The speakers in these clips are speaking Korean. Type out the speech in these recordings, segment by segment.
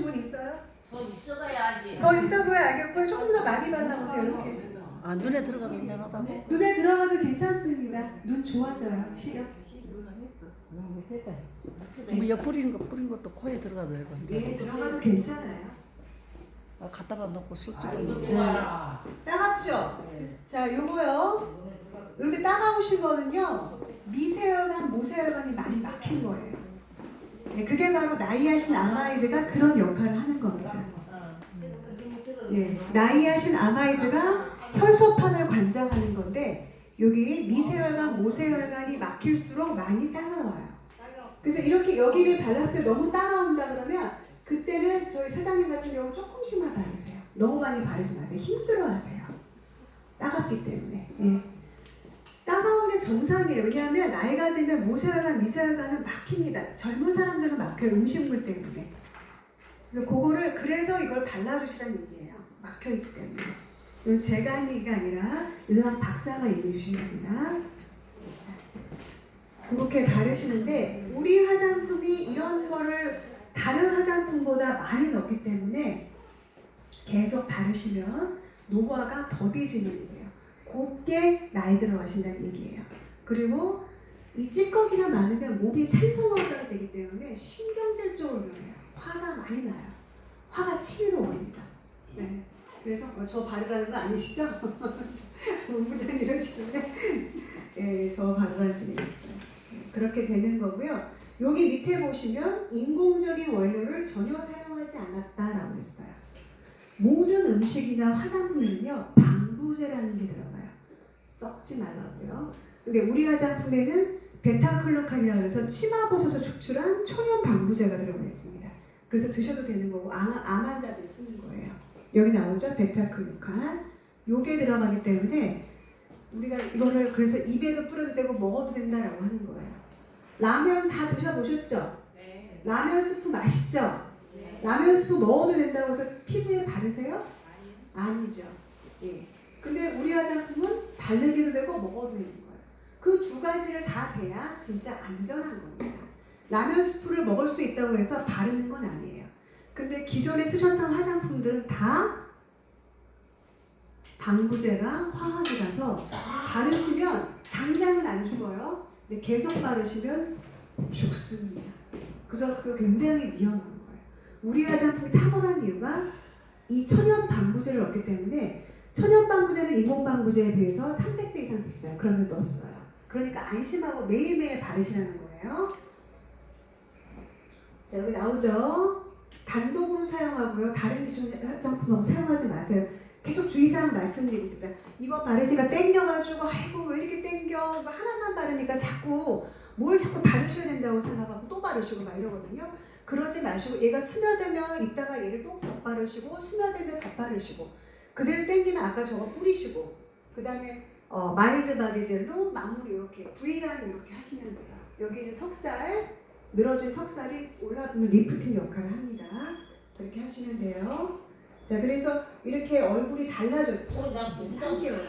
분 있어요? 더 있어봐야 알지. 더 있어 보여 알겠고요. 조금 더 많이 발라보세요. 이렇게. 아, 눈에 들어가도 괜찮하다고? 눈에 들어가도 괜찮습니다. 눈 좋아져요. 시력. 뭐 뿌리는 것도 코에 들어가도 되고. 네, 들어가도 괜찮아요. 아, 갖다가 놓고 쓸지도 이거 모르고. 좋아라. 따갑죠? 자, 요거요. 이렇게 따가우신 거는요. 미세혈관, 모세혈관이 많이 막힌 거예요. 네, 그게 바로 나이아신 아마이드가 그런 역할을 하는 겁니다. 네, 나이아신 아마이드가 혈소판을 관장하는 건데 여기 미세혈관, 모세혈관이 막힐수록 많이 따가워요. 그래서 이렇게 여기를 발랐을 때 너무 따가운다 그러면 그때는 저희 사장님 같은 경우 조금씩만 바르세요. 너무 많이 바르지 마세요. 힘들어하세요. 따갑기 때문에. 예. 따가운 게 정상이에요. 왜냐하면 나이가 들면 모세혈관, 미세혈관은 막힙니다. 젊은 사람들은 막혀요. 음식물 때문에. 그래서 이걸 발라주시라는 얘기예요. 막혀있기 때문에. 이건 제가 하는 얘기가 아니라 의학 박사가 얘기해 주신 겁니다. 그렇게 바르시는데 우리 화장품이 이런 거를 다른 화장품보다 많이 넣기 때문에 계속 바르시면 노화가 더디지는 얘기예요. 곱게 나이 들어가신다는 얘기예요. 그리고 이 찌꺼기가 많으면 몸이 산성화가 되기 때문에 신경질적으로 위험해요. 화가 많이 나요. 화가 치밀어 오릅니다. 네. 그래서 저 바르라는 거 아니시죠? 본부장님 이러시길래 네, 저 바르라는 얘기했어요. 그렇게 되는 거고요. 여기 밑에 보시면 인공적인 원료를 전혀 사용하지 않았다라고 했어요. 모든 음식이나 화장품에는요 방부제라는 게 들어가요. 썩지 말라고요. 근데 우리 화장품에는 베타클로칸이라고 해서 치마버섯을 축출한 천연 방부제가 들어가 있습니다. 그래서 드셔도 되는 거고 암 환자들이 쓰는 거예요. 여기 나오죠? 베타클로칸. 요게 들어가기 때문에 우리가 이거를 그래서 입에도 뿌려도 되고 먹어도 된다라고 하는 거예요. 라면 다 드셔보셨죠? 네. 라면 스프 맛있죠? 네. 라면 스프 먹어도 된다고 해서 피부에 바르세요? 아니죠. 예. 근데 우리 화장품은 바르기도 되고 먹어도 되는 거예요. 그 두 가지를 다 돼야 진짜 안전한 겁니다. 라면 스프를 먹을 수 있다고 해서 바르는 건 아니에요. 근데 기존에 쓰셨던 화장품들은 다 방부제가 화학이라서 바르시면 당장은 안 죽어요. 근데 계속 바르시면 죽습니다. 그래서 그거 굉장히 위험한 거예요. 우리 화장품이 탁월한 이유가 이 천연 방부제를 넣기 때문에 천연 방부제는 인공 방부제에 비해서 300배 이상 비싸요. 그러면 넣었어요. 그러니까 안심하고 매일매일 바르시라는 거예요. 자, 여기 나오죠? 단독으로 사용하고요. 다른 기존 화장품하고 사용하지 마세요. 계속 주의사항 말씀드립니다. 이거 바르니까 땡겨가지고 아이고 왜 이렇게 땡겨 이거 하나만 바르니까 자꾸 바르셔야 된다고 생각하고 또 바르시고 막 이러거든요. 그러지 마시고 얘가 스며들면 이따가 얘를 또 덧바르시고 스며들면 덧바르시고 그대로 땡기면 아까 저거 뿌리시고 그 다음에 마일드 바디젤로 마무리 이렇게 V라인 이렇게 하시면 돼요. 여기는 턱살 늘어진 턱살이 올라오면 리프팅 역할을 합니다. 그렇게 하시면 돼요. 자, 그래서 이렇게 얼굴이 달라졌죠. 3개월.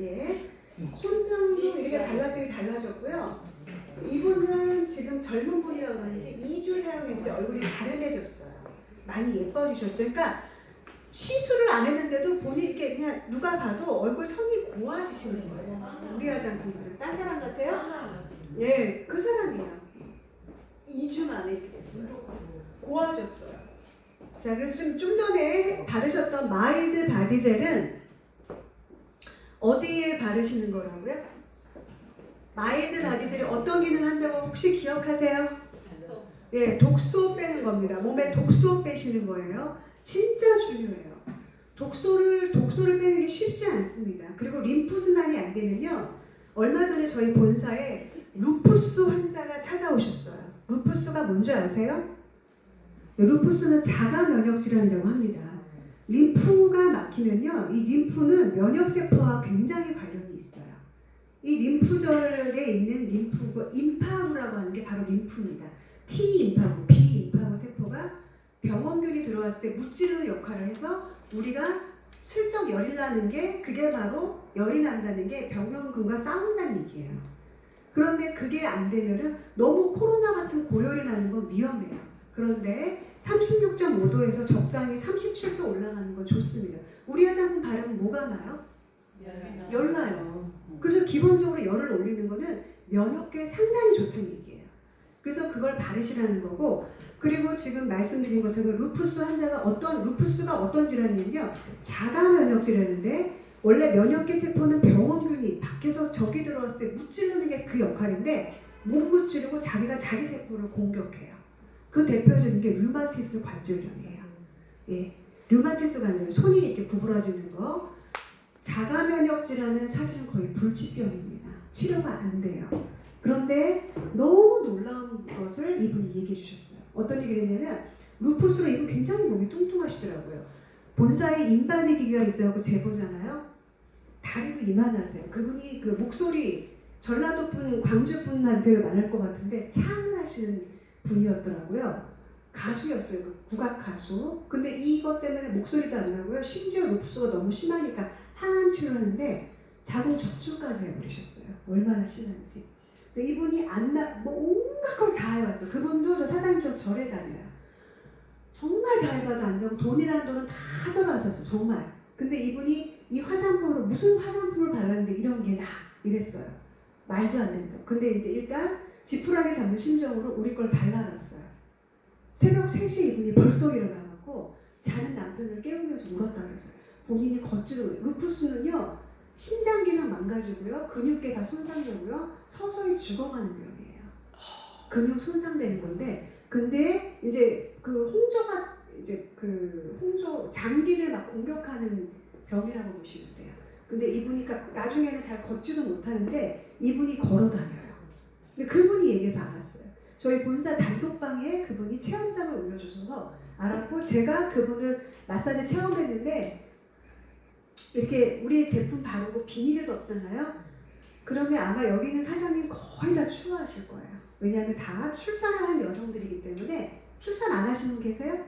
예. 손등도 이렇게 발랐더니 달라졌고요. 이분은 지금 젊은 분이라고 그런지 2주 사용했는데 얼굴이 다른해졌어요. 많이 예뻐지셨죠. 그러니까 시술을 안 했는데도 본인 이렇게 그냥 누가 봐도 얼굴 선이 고와지시는 거예요. 우리 화장품은 딴 사람 같아요? 예, 그 사람이에요. 2주 만에 이렇게 됐어요. 고와졌어요. 자, 그래서 좀 전에 바르셨던 마일드 바디젤은 어디에 바르시는 거라고요? 마일드 바디젤이 어떤 기능을 한다고 혹시 기억하세요? 예, 독소 빼는 겁니다. 몸에 독소 빼시는 거예요. 진짜 중요해요. 독소를 빼는 게 쉽지 않습니다. 그리고 림프순환이 안 되면요. 얼마 전에 저희 본사에 루푸스 환자가 찾아오셨어요. 루푸스가 뭔지 아세요? 루푸스는 자가 면역 질환이라고 합니다. 림프가 막히면요, 이 림프는 면역 세포와 굉장히 관련이 있어요. 이 림프절에 있는 림프가 임파구라고 하는 게 바로 림프입니다. T 임파구, B 임파구 세포가 병원균이 들어왔을 때 무찌르는 역할을 해서 우리가 슬쩍 열이 나는 게 그게 바로 열이 난다는 게 병원균과 싸운다는 얘기예요. 그런데 그게 안 되면은 너무 코로나 같은 고열이 나는 건 위험해요. 그런데 36.5도에서 적당히 37도 올라가는 건 좋습니다. 우리 화장품 바르면 뭐가 나요? 열 나요. 그래서 기본적으로 열을 올리는 거는 면역계에 상당히 좋다는 얘기예요. 그래서 그걸 바르시라는 거고, 그리고 지금 말씀드린 것처럼 루푸스 환자가 루푸스가 어떤 질환이냐면요, 자가 면역 질환인데, 원래 면역계 세포는 병원균이 밖에서 적이 들어왔을 때 무찌르는 게 그 역할인데 못 무찌르고 자기가 자기 세포를 공격해요. 그 대표적인 게 류마티스 관절염이에요. 예, 류마티스 관절염, 손이 이렇게 구부러지는 거. 자가 면역 질환은 사실은 거의 불치병입니다. 치료가 안 돼요. 그런데 너무 놀라운 것을 이분이 얘기해 주셨어요. 어떤 얘기를 했냐면, 루푸스로 이분 굉장히 몸이 뚱뚱하시더라고요. 본사에 인바디 기계가 있어갖고 재보잖아요. 다리도 이만하세요. 그분이 그 목소리 전라도 분, 광주 분한테 많을 것 같은데 창을 하시는 분이었더라고요. 가수였어요. 그 국악 가수. 근데 이것 때문에 목소리도 안 나고요. 심지어 루푸스가 너무 심하니까 항암 치료하는데 자궁 적출까지 해버리셨어요. 얼마나 심한지. 근데 이분이 뭐 온갖 걸 다 해봤어요. 그분도 저 사장님처럼 절에 다녀요. 정말 다 해봐도 안 되고 돈이라는 돈은 다 잡아셨어요. 정말. 근데 이분이 이 화장품으로 무슨 화장품을 발랐는데 이런 게 나 이랬어요. 말도 안 된다. 근데 이제 일단 지푸라기 잡는 심정으로 우리 걸 발라놨어요. 새벽 3시에 이분이 벌떡 일어나갖고 자는 남편을 깨우면서 울었다 그랬어요. 본인이 걷지도. 루푸스는요, 신장 기능 망가지고요, 근육계 다 손상되고요, 서서히 죽어가는 병이에요. 근육 손상되는 건데, 근데 이제 그 홍조가 이제 그 홍조 장기를 막 공격하는 병이라고 보시면 돼요. 근데 이분이 나중에는 잘 걷지도 못하는데 이분이 걸어 다녀요. 근데 그분이 얘기해서 알았어요. 저희 본사 단톡방에 그분이 체험담을 올려주셔서 알았고, 제가 그분을 마사지 체험했는데 이렇게 우리 제품 바르고 비닐을 덮잖아요. 그러면 아마 여기 있는 사장님 거의 다 추워하실 거예요. 왜냐하면 다 출산을 한 여성들이기 때문에. 출산 안 하시는 분 계세요?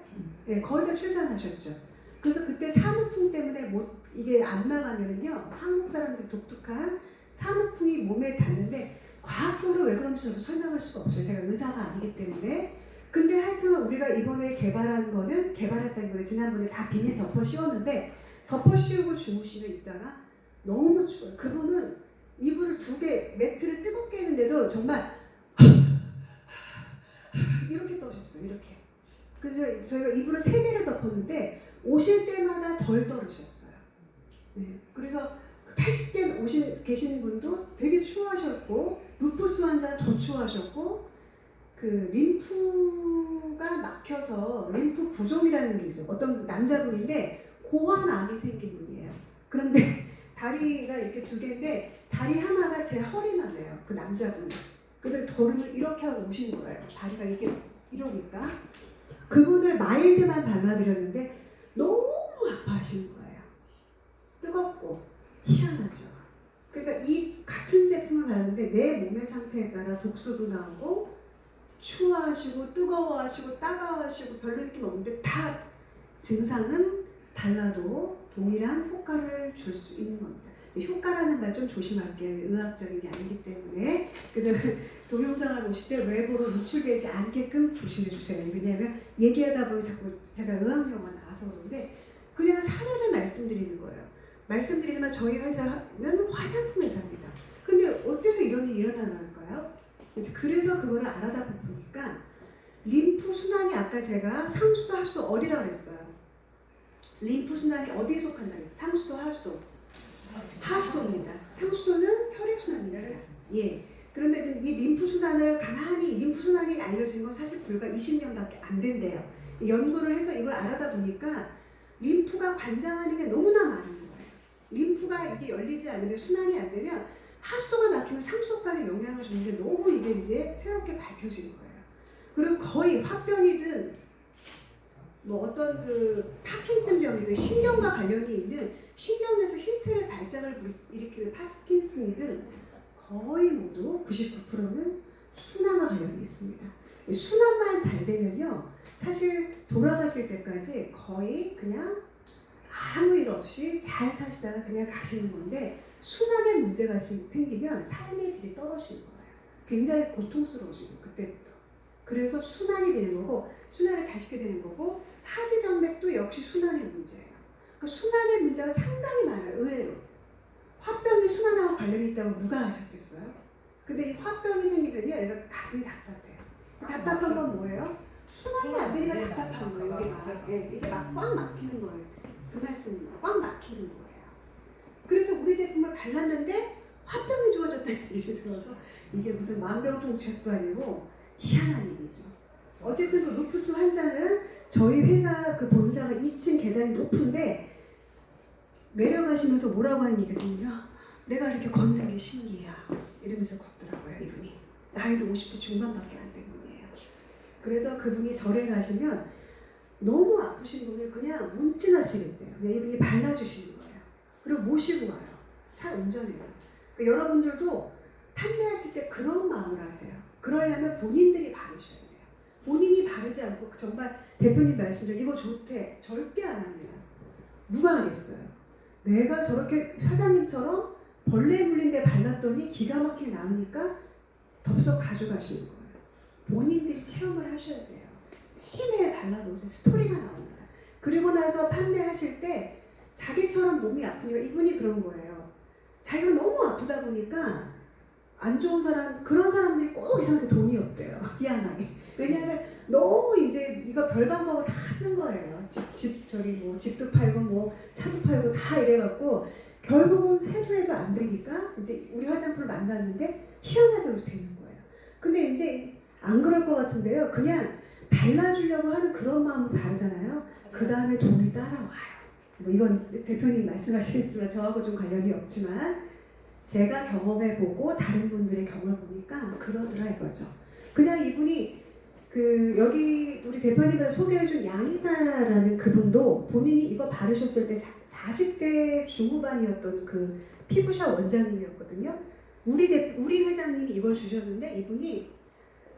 네, 거의 다 출산하셨죠. 그래서 그때 산후풍 때문에 이게 안 나가면은요, 한국 사람들이 독특한 산후풍이 몸에 닿는데, 과학적으로 왜 그런지 저도 설명할 수가 없어요. 제가 의사가 아니기 때문에. 근데 하여튼 우리가 이번에 개발했다는 거는 지난번에 다 비닐 덮어 씌웠는데, 덮어 씌우고 주무시면 있다가 너무 추워요. 그분은 이불을 2개, 매트를 뜨겁게 했는데도 정말 이렇게 떠셨어요. 이렇게. 그래서 저희가 이불을 3개를 덮었는데 오실 때마다 덜 떨으셨어요. 네. 그래서 80대 계신 분도 되게 추워하셨고, 루푸스 환자는 더 추워하셨고, 그 림프가 막혀서 림프 부종이라는 게 있어요. 어떤 남자분인데 고환암이 생긴 분이에요. 그런데 다리가 이렇게 2개인데 다리 하나가 제 허리만 해요. 그 남자분이. 그래서 걸음을 이렇게 하고 오신 거예요. 다리가 이렇게 이러니까. 그분을 마일드만 발라드렸는데 너무 아파하시는 거예요. 뜨겁고 희한하죠. 그러니까 이 같은 제품을 바르는데 내 몸의 상태에 따라 독소도 나오고 추워하시고 뜨거워하시고 따가워하시고 별로 느낌 없는데 다 증상은 달라도 동일한 효과를 줄 수 있는 겁니다. 이제 효과라는 말 좀 조심할게요. 의학적인 게 아니기 때문에. 그래서 동영상을 보실 때 외부로 노출되지 않게끔 조심해 주세요. 왜냐하면 얘기하다 보면 자꾸 제가 의학용어가 나와서 그런데 그냥 사례를 말씀드리는 거예요. 말씀드리지만 저희 회사는 화장품 회사입니다. 근데 어째서 이런 일이 일어나는가요? 그래서 그거를 알아다 보니까 림프 순환이 아까 제가 상수도 하수도 어디라 그랬어요? 림프 순환이 어디에 속한다 그랬어요? 상수도 하수도. 하수도입니다. 상수도는 혈액순환입니다. 예. 그런데 이 림프순환을 림프순환이 알려진 건 사실 불과 20년밖에 안 된대요. 연구를 해서 이걸 알아다 보니까 림프가 관장하는 게 너무나 많은 거예요. 림프가 이게 열리지 않으면 순환이 안 되면 하수도가 막히면 상수도까지 영향을 주는 게 너무 이게 이제 새롭게 밝혀진 거예요. 그리고 거의 화병이든 뭐 어떤 그 파킨슨병이든 신경과 관련이 있는 신경에서 히스테리 발작을 일으키는 파킨슨이든 거의 모두 99%는 순환과 관련이 있습니다. 순환만 잘 되면요, 사실 돌아가실 때까지 거의 그냥 아무 일 없이 잘 사시다가 그냥 가시는 건데, 순환에 문제가 생기면 삶의 질이 떨어지는 거예요. 굉장히 고통스러워지고 그때부터. 그래서 순환이 되는 거고, 순환을 잘 시켜야 되는 거고, 하지정맥도 역시 순환의 문제예요. 그 순환의 문제가 상당히 많아요. 의외로 화병이 순환하고 관련이 있다고 누가 아셨겠어요? 근데 이 화병이 생기면요, 얘가 가슴이 답답해요. 답답한 건 뭐예요? 순환이 안 되니까 답답한 거예요. 여기가 이게 막 꽉 막히는 거예요. 그 말씀입니다. 꽉 막히는 거예요. 그래서 우리 제품을 발랐는데 화병이 좋아졌다는 얘기를 들어서 이게 무슨 만병통치약도 아니고 희한한 일이죠. 어쨌든 그 루푸스 환자는 저희 회사 그 본사가 2층 계단이 높은데 내려가시면서 뭐라고 하는 얘기거든요. 내가 이렇게 걷는 게 신기해요. 이러면서 걷더라고요, 이분이. 나이도 50대 중반밖에 안 된 분이에요. 그래서 그분이 절에 가시면 너무 아프신 분을 그냥 문진하시겠대요. 그냥 이분이 발라주시는 거예요. 그리고 모시고 와요. 차 운전해서. 그러니까 여러분들도 판매하실 때 그런 마음을 하세요. 그러려면 본인들이 바르셔야 돼요. 본인이 바르지 않고 정말 대표님 말씀대로 이거 좋대. 절대 안 합니다. 누가 하겠어요? 내가 저렇게 사장님처럼 벌레 물린 데 발랐더니 기가 막히게 나으니까 덥석 가져가시는 거예요. 본인들이 체험을 하셔야 돼요. 매일매일 발라보세요. 스토리가 나옵니다. 그리고 나서 판매하실 때 자기처럼 몸이 아프니까 이분이 그런 거예요. 자기가 너무 아프다 보니까 안 좋은 사람, 그런 사람들이 꼭 이상하게 돈이 없대요. 희한하게. 왜냐하면 너무 이제 이거 별 방법을 다 쓴 거예요. 집도 팔고 뭐 차도 팔고 다 이래갖고 결국은 해도 안 되니까 이제 우리 화장품을 만났는데 희한하게 여기서 되는 거예요. 근데 이제 안 그럴 것 같은데요. 그냥 발라주려고 하는 그런 마음을 바르잖아요. 그 다음에 돈이 따라와요. 뭐 이건 대표님 말씀하시겠지만 저하고 좀 관련이 없지만 제가 경험해보고 다른 분들의 경험을 보니까 그러더라 이거죠. 그냥 이분이 그 여기 우리 대표님한테 소개해준 양이사라는 그분도 본인이 이거 바르셨을 때 40대 중후반이었던 그 피부샵 원장님이었거든요. 우리 회장님이 이걸 주셨는데 이분이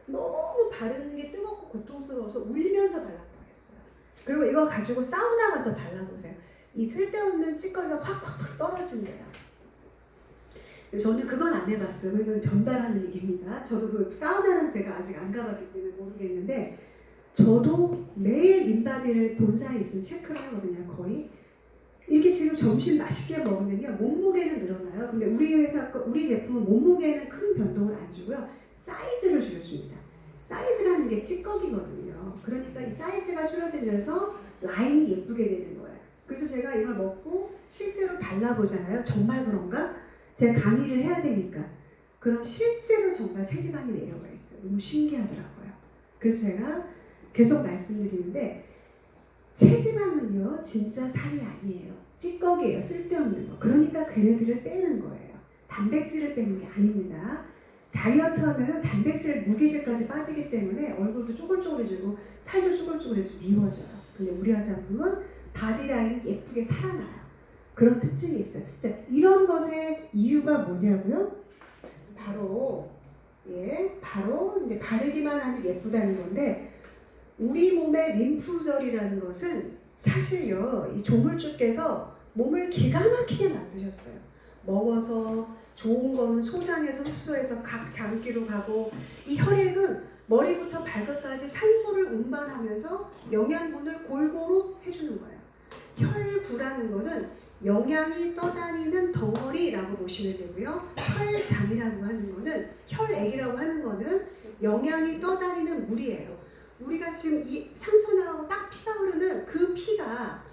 너무 바르는 게 뜨겁고 고통스러워서 울면서 발랐다고 했어요. 그리고 이거 가지고 사우나 가서 발라보세요. 이 쓸데없는 찌꺼기가 확 떨어진대요. 저는 그건 안 해봤어요. 이건 전달하는 얘기입니다. 저도 그 사우나는 제가 아직 안 가봤기 때문에 모르겠는데 저도 매일 인바디를 본사에 있으면 체크를 하거든요. 거의. 이렇게 지금 점심 맛있게 먹으면요. 몸무게는 늘어나요. 근데 우리 제품은 몸무게는 큰 변동을 안 주고요. 사이즈를 줄여줍니다. 사이즈라는 게 찌꺼기거든요. 그러니까 이 사이즈가 줄어들면서 라인이 예쁘게 되는 거예요. 그래서 제가 이걸 먹고 실제로 발라보잖아요. 정말 그런가? 제가 강의를 해야 되니까. 그럼 실제로 정말 체지방이 내려가 있어요. 너무 신기하더라고요. 그래서 제가 계속 말씀드리는데 체지방은요 진짜 살이 아니에요. 찌꺼기예요. 쓸데없는 거. 그러니까 걔네들을 빼는 거예요. 단백질을 빼는 게 아닙니다. 다이어트 하면 단백질 무기질까지 빠지기 때문에 얼굴도 쪼글쪼글해지고 살도 쪼글쪼글해지고 미워져요. 근데 우리 화장품은 바디라인이 예쁘게 살아나요. 그런 특징이 있어요. 자, 이런 것의 이유가 뭐냐고요? 바로 이제 바르기만 하면 예쁘다는 건데 우리 몸의 림프절이라는 것은 사실요 이 조물주께서 몸을 기가 막히게 만드셨어요. 먹어서 좋은 거는 소장에서 흡수해서 각 장기로 가고 이 혈액은 머리부터 발끝까지 산소를 운반하면서 영양분을 골고루 해주는 거예요. 혈구라는 거는 영양이 떠다니는 덩어리라고 보시면 되고요. 혈장이라고 하는 거는 혈액이라고 하는 거는 영양이 떠다니는 물이에요. 우리가 지금 이 상처 나고 딱 피가 흐르는 그 피가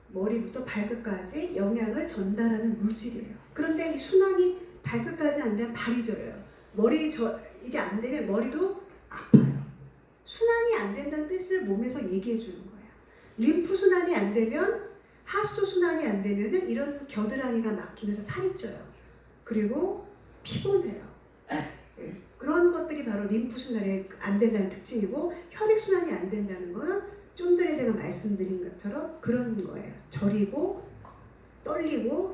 머리부터 발끝까지 영양을 전달하는 물질이에요. 그런데 이 순환이 발끝까지 안 되면 발이 저려요. 이게 안 되면 머리도 아파요. 순환이 안 된다는 뜻을 몸에서 얘기해 주는 거예요. 림프 순환이 안 되면 하수도 순환이 안 되면은 이런 겨드랑이가 막히면서 살이 쪄요. 그리고 피곤해요. 네. 그런 것들이 바로 림프 순환이 안 된다는 특징이고 혈액 순환이 안 된다는 거는 좀 전에 제가 말씀드린 것처럼 그런 거예요. 저리고 떨리고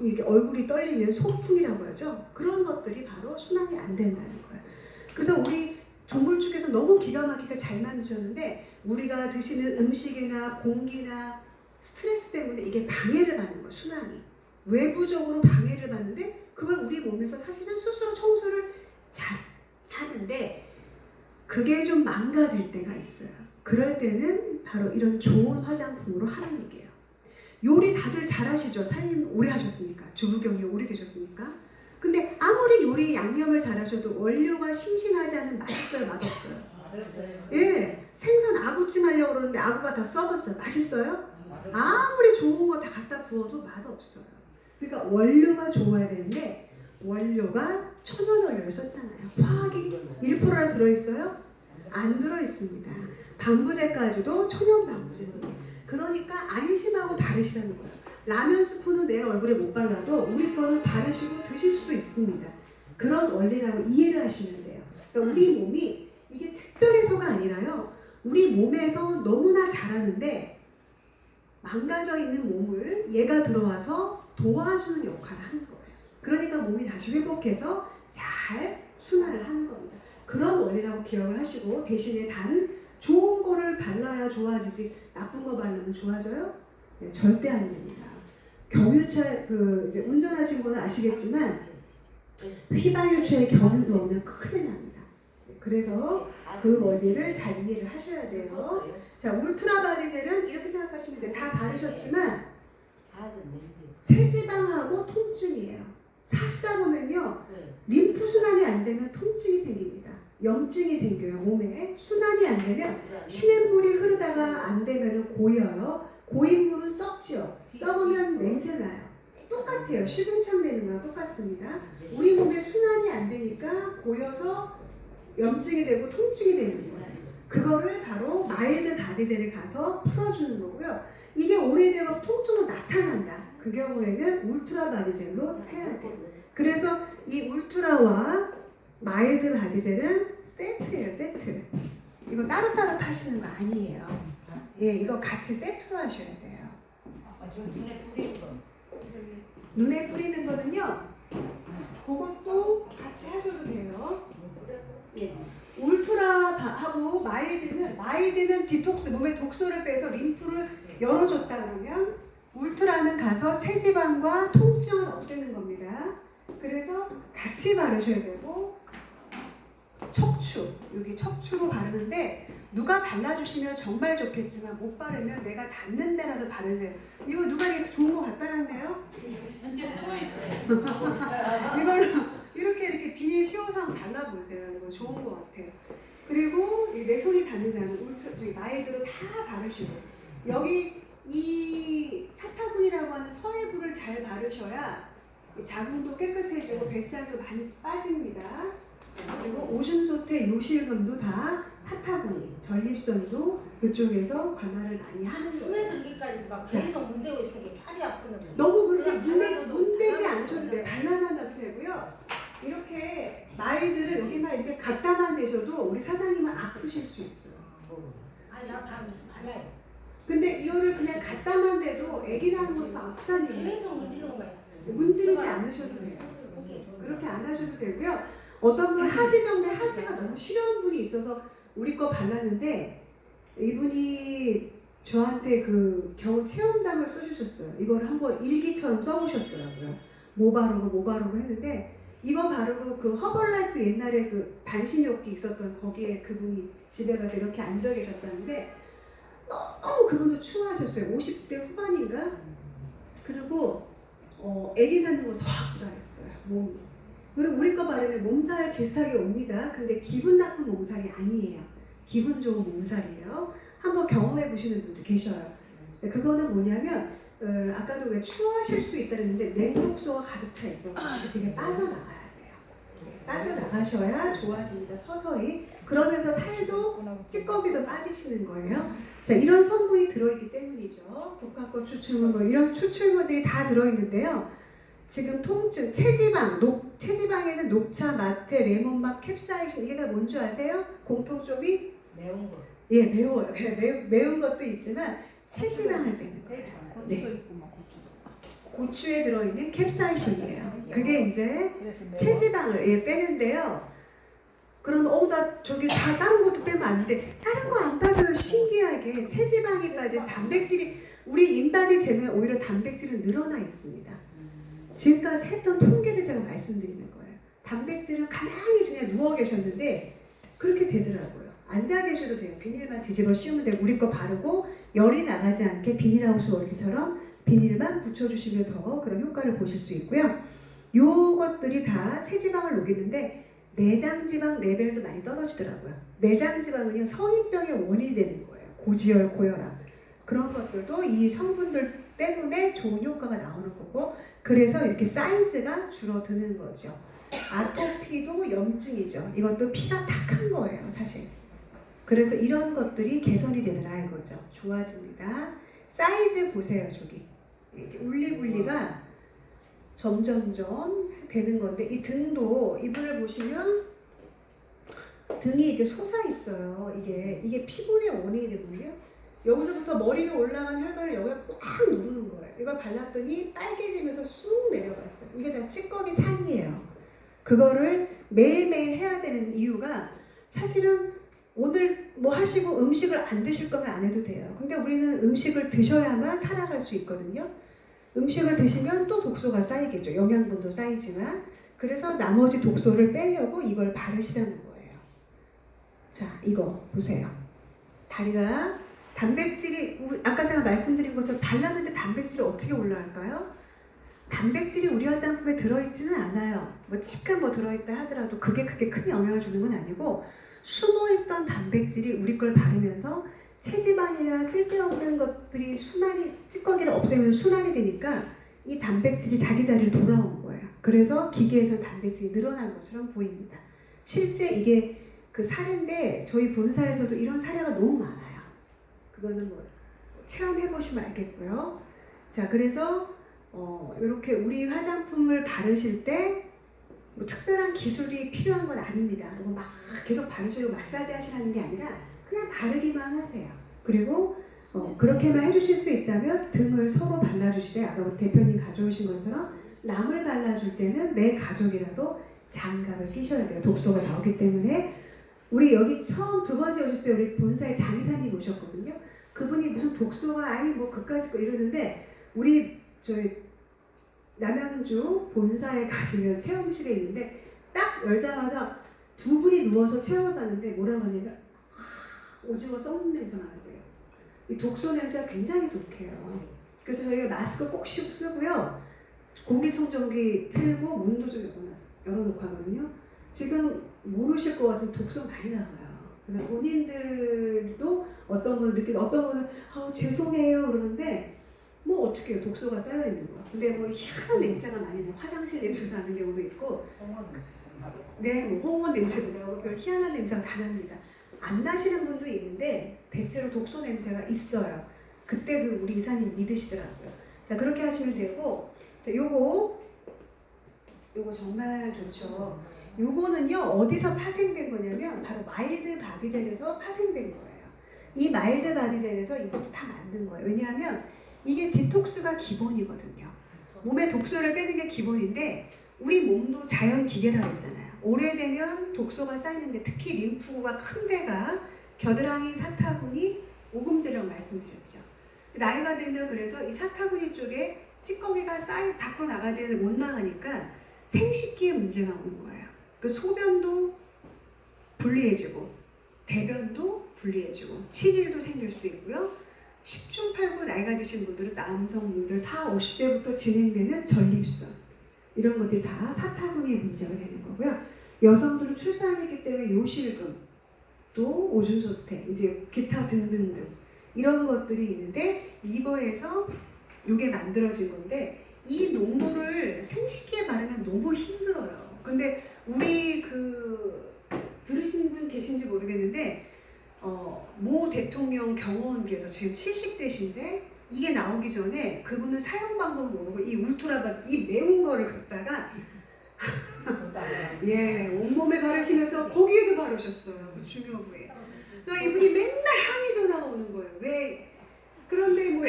이렇게 얼굴이 떨리면 소풍이라고 하죠. 그런 것들이 바로 순환이 안 된다는 거예요. 그래서 우리 조물주께서 너무 기가 막히게 잘 만드셨는데 우리가 드시는 음식이나 공기나 스트레스 때문에 이게 방해를 받는 거예요. 순환이. 외부적으로 방해를 받는데 그걸 우리 몸에서 사실은 스스로 청소를 잘 하는데 그게 좀 망가질 때가 있어요. 그럴 때는 바로 이런 좋은 화장품으로 하는 얘기예요. 요리 다들 잘하시죠? 살림 오래 하셨으니까. 주부 경력 오래 되셨으니까. 근데 아무리 요리 양념을 잘하셔도 원료가 싱싱하지 않으면 맛있어요? 맛없어요? 예, 생선 아구찜 하려고 그러는데 아구가 다 썩었어요. 맛있어요? 아무리 좋은 거 다 갖다 구워도 맛없어요. 그러니까 원료가 좋아야 되는데 원료가 천연 원료를 썼잖아요. 화학이 1%나 들어있어요? 안 들어있습니다. 방부제까지도 천연 방부제입니다. 그러니까 안심하고 바르시라는 거예요. 라면 스프는 내 얼굴에 못 발라도 우리 거는 바르시고 드실 수도 있습니다. 그런 원리라고 이해를 하시면 돼요. 그러니까 우리 몸이 이게 특별해서가 아니라요. 우리 몸에서 너무나 잘하는데 망가져 있는 몸을 얘가 들어와서 도와주는 역할을 하는 거예요. 그러니까 몸이 다시 회복해서 잘 순환을 하는 겁니다. 그런 원리라고 기억을 하시고 대신에 단 좋은 거를 발라야 좋아지지 나쁜 거 바르면 좋아져요? 네, 절대 안 됩니다. 경유차 이제 운전하신 분은 아시겠지만 휘발유차에 경유 넣으면 큰일 납니다. 그래서 그 원리를 잘 이해를 하셔야 돼요. 자, 울트라 바디젤은 이렇게 생각하시면 돼요. 다 바르셨지만 체지방하고 통증이에요. 사시다 보면요, 림프 순환이 안 되면 통증이 생깁니다. 염증이 생겨요. 몸에 순환이 안 되면 시냇물이 흐르다가 안 되면 고여요. 고인 물은 썩지요. 썩으면 냄새 나요. 똑같아요. 시궁창 되는 거랑 똑같습니다. 우리 몸에 순환이 안 되니까 고여서 염증이 되고 통증이 되는 거예요. 그거를 바로 마일드 바디젤에 가서 풀어주는 거고요. 이게 오래되고 통증은 나타난다. 그 경우에는 울트라 바디젤로 해야 돼요. 그래서 이 울트라와 마일드 바디젤은 세트예요. 세트. 이거 따로따로 파시는 거 아니에요. 예, 이거 같이 세트로 하셔야 돼요. 눈에 뿌리는 거는요, 그것도 같이 하셔도 돼요. 예. 울트라하고 마일드는 디톡스, 몸에 독소를 빼서 림프를 열어줬다 그러면, 울트라는 가서 체지방과 통증을 없애는 겁니다. 그래서 같이 바르셔야 되고, 척추, 여기 척추로 바르는데 누가 발라주시면 정말 좋겠지만 못 바르면 내가 닿는 데라도 바르세요. 이거 누가 이렇게 좋은 거 갖다 놨네요? 이걸로 이렇게 비닐 시호상 발라보세요. 이거 좋은 거 같아요. 그리고 내 손이 닿는다면 마일드로 다 바르시고, 여기 이 사타구니라고 하는 서해부를 잘 바르셔야 자궁도 깨끗해지고 뱃살도 많이 빠집니다. 그리고 오줌소태, 요실금도 다 사타구니, 전립선도 그쪽에서 관할을 많이 하는 거예요. 스며들기까지 막 계속 문대고 있으니까 팔이 아프는 거예요. 너무 그렇게 문대지 않으셔도 돼요. 발라만 놔도 되고요. 이렇게 마일드를 여기만 이렇게 갖다만 대셔도 우리 사장님은 아프실 수 있어요. 아니 나 발라요. 근데 이거를 그냥 갖다만 대도 애기 낳는 것도 아프다는 얘기예요. 계속 문지르고만 있어요. 문지르지 않으셔도 돼요. 그렇게 안 하셔도 되고요. 어떤 분 하지정맥 하지가 너무 싫어하는 분이 있어서 우리 거 발랐는데, 이분이 저한테 그 겨우 체험담을 써주셨어요. 이거를 한번 일기처럼 써보셨더라고요. 뭐 바르고 했는데, 이거 바르고 그 허벌라이프 옛날에 그 반신욕기 있었던 거기에 그분이 집에 가서 이렇게 앉아 계셨다는데 너무 그분도 추워하셨어요. 50대 후반인가? 그리고 애기 낳는 거 더 아프다 했어요. 몸이. 그리고 우리 거 바르면 몸살 비슷하게 옵니다. 근데 기분 나쁜 몸살이 아니에요. 기분 좋은 몸살이에요. 한번 경험해 보시는 분도 계셔요. 그거는 뭐냐면 아까도 왜 추워하실 수도 있다 그랬는데 냉독소가 가득 차 있어. 그게 빠져나가야 돼요. 빠져나가셔야 좋아집니다. 서서히. 그러면서 살도 찌꺼기도 빠지시는 거예요. 자, 이런 성분이 들어있기 때문이죠. 복합과 추출물, 뭐 이런 추출물들이 다 들어있는데요. 지금 통증, 체지방에는 녹차, 마테, 레몬밥, 캡사이신, 이게 다 뭔 줄 아세요? 공통점이? 매운 거. 예, 매워요. 매운 것도 있지만 체지방을 빼는 거예요. 네. 고추에 들어있는 캡사이신이에요. 그게 이제 체지방을 빼는데요. 그럼 나 저기 다 다른 것도 빼면 안 돼. 다른 거 안 빠져요. 신기하게 체지방이 빠져 단백질이, 우리 인바디 재면 오히려 단백질은 늘어나 있습니다. 지금까지 했던 통계를 제가 말씀드리는 거예요. 단백질은 가만히 그냥 누워 계셨는데 그렇게 되더라고요. 앉아 계셔도 돼요. 비닐만 뒤집어 씌우면 되고 우리 거 바르고 열이 나가지 않게 비닐하우스 원리처럼 비닐만 붙여주시면 더 그런 효과를 보실 수 있고요. 요것들이 다 체지방을 녹이는데 내장지방 레벨도 많이 떨어지더라고요. 내장지방은요 성인병의 원인이 되는 거예요. 고지혈, 고혈압 그런 것들도 이 성분들 때문에 좋은 효과가 나오는 거고 그래서 이렇게 사이즈가 줄어드는 거죠. 아토피도 염증이죠. 이것도 피가 탁한 거예요 사실. 그래서 이런 것들이 개선이 되더라 이거죠. 좋아집니다. 사이즈 보세요 저기. 이렇게 울리불리가 점점점 되는 건데 이 등도 이분을 보시면 등이 이렇게 솟아 있어요. 이게 피곤의 원인이 되거든요. 여기서부터 머리로 올라간 혈관을 여기에 꽉 누르는 거예요. 이걸 발랐더니 빨개지면서 쑥 내려갔어요. 이게 다 찌꺼기 산이에요. 그거를 매일매일 해야 되는 이유가 사실은 오늘 뭐 하시고 음식을 안 드실 거면 안 해도 돼요. 근데 우리는 음식을 드셔야만 살아갈 수 있거든요. 음식을 드시면 또 독소가 쌓이겠죠. 영양분도 쌓이지만 그래서 나머지 독소를 빼려고 이걸 바르시라는 거예요. 자, 이거 보세요. 다리가 단백질이 아까 제가 말씀드린 것처럼 발랐는데 단백질이 어떻게 올라갈까요? 단백질이 우리 화장품에 들어있지는 않아요. 뭐 조금 뭐 들어있다 하더라도 그게 큰 영향을 주는 건 아니고 숨어있던 단백질이 우리 걸 바르면서 체지방이나 쓸데없는 것들이 찌꺼기를 없애면서 순환이 되니까 이 단백질이 자기 자리로 돌아온 거예요. 그래서 기계에서 단백질이 늘어난 것처럼 보입니다. 실제 이게 그 사례인데 저희 본사에서도 이런 사례가 너무 많아요. 그거는 뭐 체험해보시면 알겠고요. 자, 그래서 이렇게 우리 화장품을 바르실 때 뭐 특별한 기술이 필요한 건 아닙니다. 그리고 막 계속 바르시고 마사지 하시라는 게 아니라 그냥 바르기만 하세요. 그리고 그렇게만 해주실 수 있다면 등을 서로 발라주시되 아까 우리 대표님 가져오신 것처럼 남을 발라줄 때는 내 가족이라도 장갑을 끼셔야 돼요. 독소가 나오기 때문에 우리 여기 처음 두 번째 오실 때 우리 본사에 장의사님 오셨거든요. 그분이 무슨 독소가 아니 뭐 그까짓 거 이러는데 우리 저희 남양주 본사에 가시면 체험실에 있는데 딱 열자마자 두 분이 누워서 체험을 받는데 뭐라고 하냐면 오징어 썩는 냄새 나는데요. 이 독소 냄새가 굉장히 독해요. 그래서 저희가 마스크 꼭 쓰고요. 공기청정기 틀고 문도 좀 열어놓고 하거든요. 지금 모르실 것 같은 독소 많이 나와요. 그래서 본인들도 어떤 분은 느끼고 어떤 분은 죄송해요 그러는데 뭐 어떻게 해요. 독소가 쌓여있는 거. 근데 뭐 희한한 냄새가 많이 나요. 화장실 냄새도 나는 경우도 있고 네, 뭐 홍원 냄새도 나고 별 희한한 냄새가 다 납니다. 안 나시는 분도 있는데 대체로 독소 냄새가 있어요. 그때 그 우리 이사님 믿으시더라고요. 자, 그렇게 하시면 되고 자, 요거 정말 좋죠. 요거는요 어디서 파생된 거냐면 바로 마일드 바디젤에서 파생된 거예요. 이 마일드 바디젤에서 이것도 다 만든 거예요. 왜냐하면 이게 디톡스가 기본이거든요. 몸에 독소를 빼는 게 기본인데 우리 몸도 자연 기계라고 했잖아요. 오래되면 독소가 쌓이는데 특히 림프구가 큰 데가 겨드랑이, 사타구니, 오금지라고 말씀드렸죠. 나이가 들면 그래서 이 사타구니 쪽에 찌꺼기가 밖으로 나가야 되는데 못 나가니까 생식기에 문제가 오는 거예요. 그래서 소변도 불리해지고 대변도 불리해지고 치질도 생길 수도 있고요. 10중 8구 나이가 드신 분들은 남성분들 40, 50대부터 진행되는 전립선 이런 것들이 다 사타구니의 문제가 되는 거고요. 여성들은 출산했기 때문에 요실금 또 오줌소태 이제 기타 등등등 이런 것들이 있는데 이거에서 이게 만들어진 건데 이 농도를 생식기에 바르면 너무 힘들어요. 근데 우리 들으신 분 계신지 모르겠는데 모 대통령 경호원께서 지금 70대신데 이게 나오기 전에 그분은 사용 방법 모르고 이 울트라바디 이 매운 거를 갖다가 예 온몸에 바르시면서 거기에도 바르셨어요. 그 중요 부에. 그러니까 이분이 맨날 항의 전화가 오는 거예요. 왜 그런데 뭐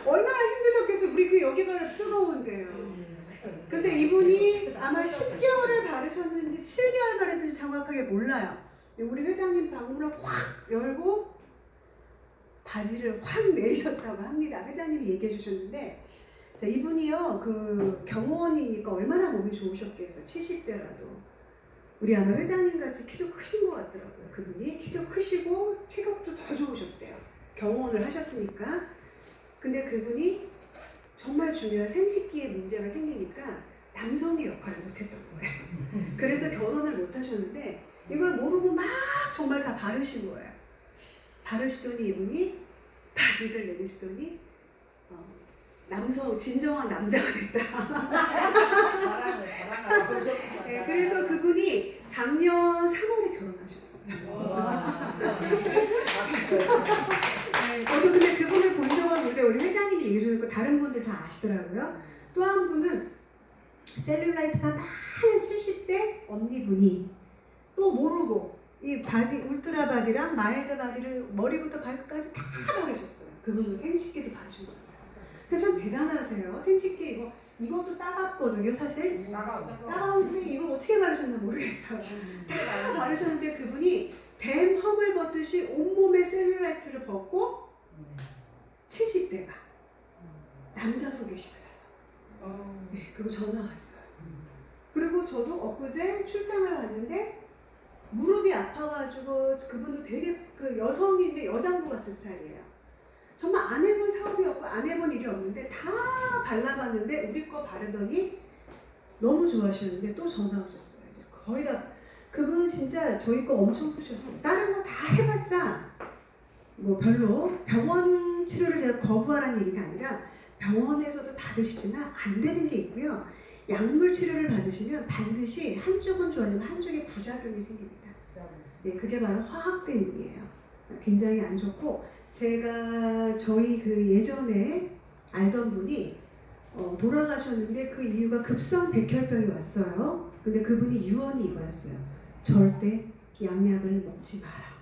얼마나 힘드셨겠어요. 우리 그 여기가 뜨거운데요. 근데 이분이 아마 10개월을 바르셨는지 7개월 바르셨는지 정확하게 몰라요. 우리 회장님 방문을 확 열고 바지를 확 내리셨다고 합니다. 회장님이 얘기해 주셨는데 자, 이분이요 그 경호원이니까 얼마나 몸이 좋으셨겠어요. 70대라도 우리 아마 회장님 같이 키도 크신 것 같더라고요. 그분이 키도 크시고 체격도 더 좋으셨대요. 경호원을 하셨으니까. 근데 그분이 정말 중요한 생식기에 문제가 생기니까 남성의 역할을 못했던 거예요. 그래서 결혼을 못 하셨는데 이걸 모르고 막 정말 다 바르신 거예요. 바르시더니 이분이 바지를 내리시더니 진정한 남자가 됐다. 네, 그래서 그분이 작년 3월에 결혼하셨어요. 네, 저도 근데 그분을 본 적은 없는데 우리 회장님이 얘기해 주고 다른 분들 다 아시더라고요. 또 한 분은 셀룰라이트가 많은 70대 언니분이 또 모르고 이 바디 울트라 바디랑 마일드 바디를 머리부터 발끝까지 다 바르셨어요. 그분도 생식기도 바르신 거예요. 그래서 좀 대단하세요. 생식기 이것도 따갑거든요. 사실 따가운데 이걸 어떻게 바르셨나 모르겠어요. 다 바르셨는데 그분이 뱀 험을 벗듯이 온몸에 셀룰라이트를 벗고 70대가 남자 소개시켜달라고. 네, 그리고 전화 왔어요. 그리고 저도 엊그제 출장을 갔는데 무릎이 아파가지고 그분도 되게 그 여성인데 여장부 같은 스타일이에요. 정말 안 해본 사업이 없고 안 해본 일이 없는데 다 발라봤는데 우리 거 바르더니 너무 좋아하셨는데 또 전화 오셨어요. 거의 다 그분은 진짜 저희 거 엄청 쓰셨어요. 다른 거 다 해봤자 뭐 별로 병원 치료를 제가 거부하라는 얘기가 아니라 병원에서도 받으시지만 안 되는 게 있고요. 약물 치료를 받으시면 반드시 한쪽은 좋아지면 한쪽에 부작용이 생깁니다. 네, 그게 바로 화학 때문이에요. 굉장히 안 좋고 제가 저희 그 예전에 알던 분이 돌아가셨는데 그 이유가 급성 백혈병이 왔어요. 근데 그분이 유언이 이거였어요. 절대 양약을 먹지 마라.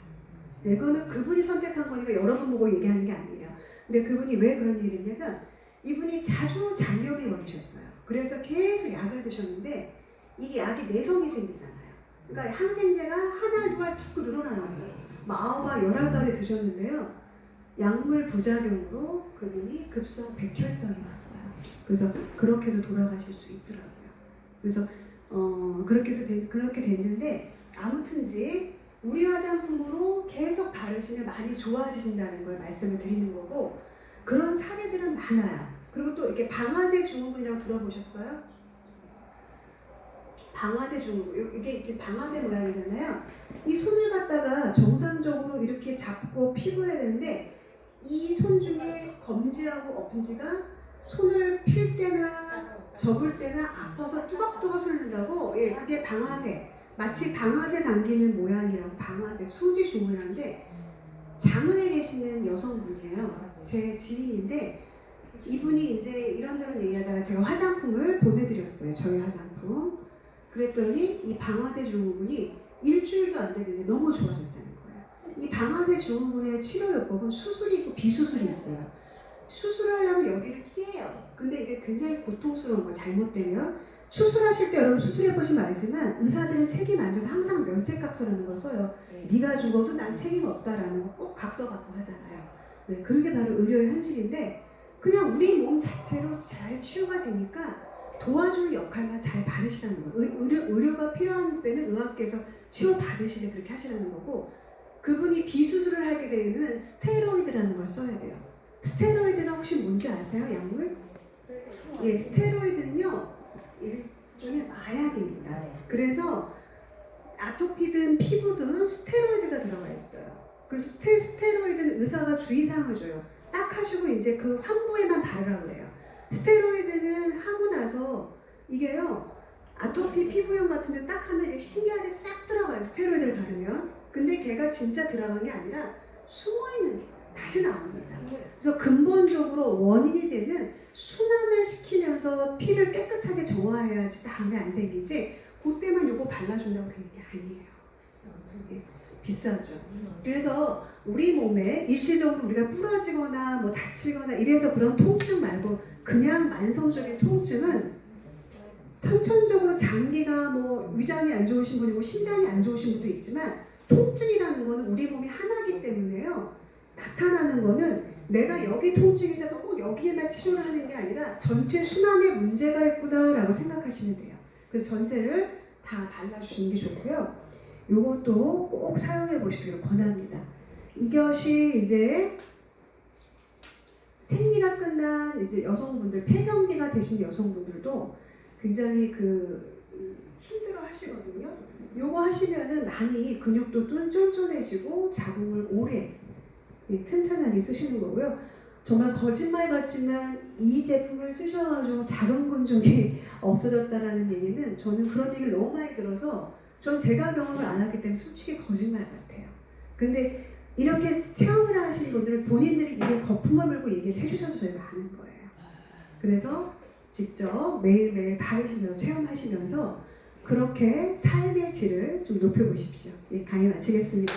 네, 그거는 그분이 선택한 거니까 여러분 보고 얘기하는 게 아니에요. 근데 그분이 왜 그런 일을 했냐면 이분이 자주 장염이 걸리셨어요. 그래서 계속 약을 드셨는데 이게 약이 내성이 생기잖아요. 그러니까 항생제가 한 알, 두 알 자꾸 늘어나는 거예요. 9알, 11알에 드셨는데요. 약물 부작용으로 그분이 급성 백혈병이 왔어요. 그래서 그렇게도 돌아가실 수 있더라고요. 그래서 그렇게 됐는데 아무튼지 우리 화장품으로 계속 바르시면 많이 좋아지신다는 걸 말씀을 드리는 거고 그런 사례들은 많아요. 그리고 또 이렇게 방아쇠 증후군이라고 들어보셨어요? 방아쇠 증후군 이게 지금 방아쇠 모양이잖아요. 이 손을 갖다가 정상적으로 이렇게 잡고 피부해야 되는데 이 손 중에 검지하고 엄지가 손을 필 때나 접을 때나 아파서 뚜벅뚜벅 sul린다고. 예, 그게 방아쇠. 마치 방아쇠 당기는 모양이라고 방아쇠 수지 증후군이라는데 장흥에 계시는 여성분이에요. 제 지인인데 이분이 이제 이런저런 얘기하다가 제가 화장품을 보내드렸어요. 저희 화장품. 그랬더니 이 방아쇠 증후군이 일주일도 안 되는데 너무 좋아졌다는 거예요. 이 방아쇠 증후군의 치료요법은 수술이 있고 비수술이 있어요. 수술하려면 여기를 째요. 근데 이게 굉장히 고통스러운 거 잘못되면 수술하실 때 여러분 수술해보시면 알지만 의사들은 책임 안 져서 항상 면책각서라는 걸 써요. 네가 죽어도 난 책임 없다라는 거 꼭 각서 갖고 하잖아요. 네, 그게 바로 의료의 현실인데 그냥 우리 몸 자체로 잘 치유가 되니까 도와줄 역할만 잘 받으시라는 거예요. 의료가 필요한 때는 의학계에서 치료 받으시되 그렇게 하시라는 거고 그분이 비수술을 하게 되면 스테로이드라는 걸 써야 돼요. 스테로이드가 혹시 뭔지 아세요? 약물? 예, 스테로이드는요 일종의 마약입니다. 그래서 아토피든 피부든 스테로이드가 들어가 있어요. 그래서 스테로이드는 의사가 주의사항을 줘요. 딱 하시고 이제 그 환부에만 바르라고 그래요. 스테로이드는 하고 나서 이게요 아토피 피부염 같은데 딱 하면 이게 신기하게 싹 들어가요. 스테로이드를 바르면. 근데 걔가 진짜 들어간 게 아니라 숨어있는 게 다시 나옵니다. 그래서 근본적으로 원인이 되는 순환을 시키면서 피를 깨끗하게 정화해야지 다음에 안 생기지 그때만 요거 발라준다고 되는 게 아니에요. 예, 비싸죠. 그래서 우리 몸에 일시적으로 우리가 부러지거나 뭐 다치거나 이래서 그런 통증 말고 그냥 만성적인 통증은 선천적으로 장기가 뭐 위장이 안 좋으신 분이고 심장이 안 좋으신 분도 있지만 통증이라는 거는 우리 몸이 하나이기 때문에요. 나타나는 거는 내가 여기 통증이 돼서 꼭 여기에만 치료를 하는 게 아니라 전체 순환에 문제가 있구나라고 생각하시면 돼요. 그래서 전체를 다 발라주시는 게 좋고요. 요것도 꼭 사용해 보시기를 권합니다. 이것이 이제 생리가 끝난 이제 여성분들, 폐경기가 되신 여성분들도 굉장히 힘들어 하시거든요. 요거 하시면은 많이 근육도 쫀쫀해지고 자궁을 오래 튼튼하게 쓰시는 거고요. 정말 거짓말 같지만 이 제품을 쓰셔가지고 자궁 근종이 없어졌다라는 얘기는 저는 그런 얘기를 너무 많이 들어서 전 제가 경험을 안 했기 때문에 솔직히 거짓말 같아요. 근데 이렇게 체험을 하신 분들은 본인들이 입에 거품을 물고 얘기를 해주셔서 저희가 아는 거예요. 그래서 직접 매일매일 바르시면서 체험하시면서 그렇게 삶의 질을 좀 높여보십시오. 예, 강의 마치겠습니다.